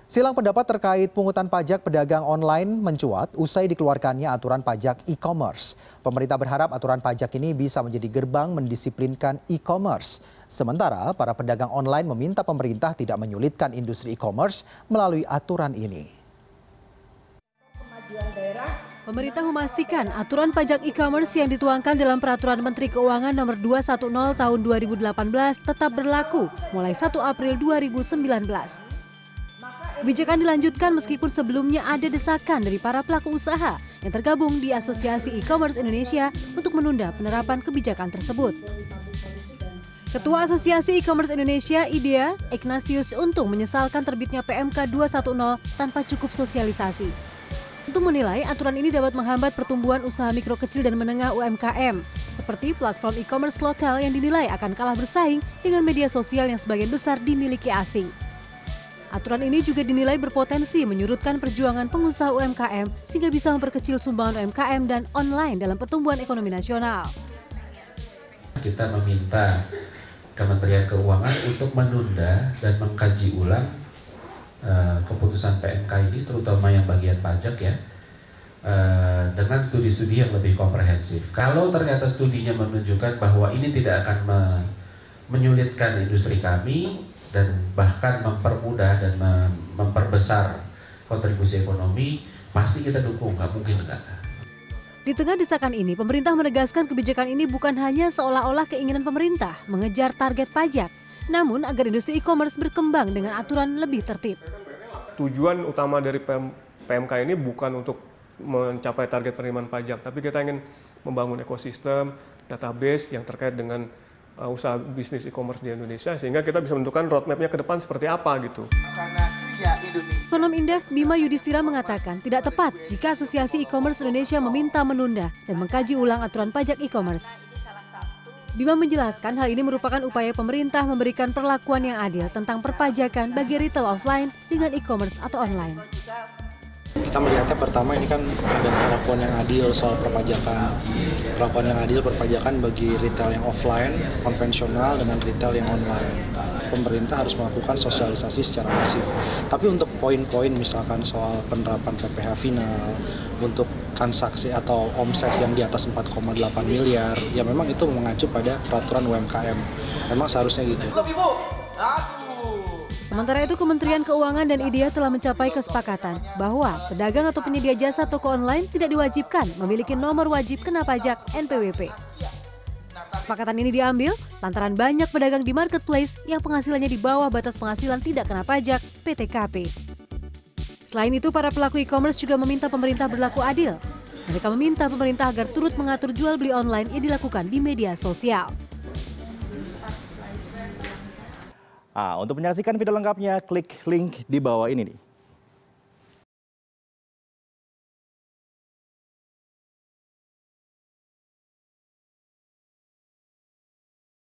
Silang pendapat terkait pungutan pajak pedagang online mencuat usai dikeluarkannya aturan pajak e-commerce. Pemerintah berharap aturan pajak ini bisa menjadi gerbang mendisiplinkan e-commerce. Sementara para pedagang online meminta pemerintah tidak menyulitkan industri e-commerce melalui aturan ini. Pemerintah memastikan aturan pajak e-commerce yang dituangkan dalam Peraturan Menteri Keuangan Nomor 210 Tahun 2018 tetap berlaku mulai 1 April 2019. Kebijakan dilanjutkan meskipun sebelumnya ada desakan dari para pelaku usaha yang tergabung di Asosiasi E-commerce Indonesia untuk menunda penerapan kebijakan tersebut. Ketua Asosiasi E-commerce Indonesia, IDEA, Ignatius Untung menyesalkan terbitnya PMK 210 tanpa cukup sosialisasi. Untung menilai aturan ini dapat menghambat pertumbuhan usaha mikro kecil dan menengah UMKM, seperti platform e-commerce lokal yang dinilai akan kalah bersaing dengan media sosial yang sebagian besar dimiliki asing. Aturan ini juga dinilai berpotensi menyurutkan perjuangan pengusaha UMKM sehingga bisa memperkecil sumbangan UMKM dan online dalam pertumbuhan ekonomi nasional. Kita meminta Kementerian Keuangan untuk menunda dan mengkaji ulang keputusan PMK ini, terutama yang bagian pajak ya, dengan studi-studi yang lebih komprehensif. Kalau ternyata studinya menunjukkan bahwa ini tidak akan menyulitkan industri kami, dan bahkan mempermudah dan memperbesar kontribusi ekonomi, pasti kita dukung, nggak mungkin enggak. Di tengah desakan ini, pemerintah menegaskan kebijakan ini bukan hanya seolah-olah keinginan pemerintah mengejar target pajak, namun agar industri e-commerce berkembang dengan aturan lebih tertib. Tujuan utama dari PMK ini bukan untuk mencapai target penerimaan pajak, tapi kita ingin membangun ekosistem, database yang terkait dengan usaha bisnis e-commerce di Indonesia, sehingga kita bisa menentukan roadmap-nya ke depan seperti apa gitu. Ekonom Indef Bima Yudhistira mengatakan tidak tepat jika Asosiasi E-commerce Indonesia meminta menunda dan mengkaji ulang aturan pajak e-commerce. Bima menjelaskan hal ini merupakan upaya pemerintah memberikan perlakuan yang adil tentang perpajakan bagi retail offline dengan e-commerce atau online. Kita melihatnya pertama ini kan ada perlakuan yang adil soal perpajakan. Perlakuan yang adil perpajakan bagi retail yang offline, konvensional dengan retail yang online. Pemerintah harus melakukan sosialisasi secara masif. Tapi untuk poin-poin misalkan soal penerapan PPh final, untuk transaksi atau omset yang di atas 4,8 miliar, ya memang itu mengacu pada peraturan UMKM. Memang seharusnya gitu. Sementara itu, Kementerian Keuangan dan IDEA telah mencapai kesepakatan bahwa pedagang atau penyedia jasa toko online tidak diwajibkan memiliki nomor wajib kena pajak NPWP. Kesepakatan ini diambil lantaran banyak pedagang di marketplace yang penghasilannya di bawah batas penghasilan tidak kena pajak (PTKP). Selain itu, para pelaku e-commerce juga meminta pemerintah berlaku adil. Mereka meminta pemerintah agar turut mengatur jual beli online yang dilakukan di media sosial. Untuk menyaksikan video lengkapnya, klik link di bawah ini nih.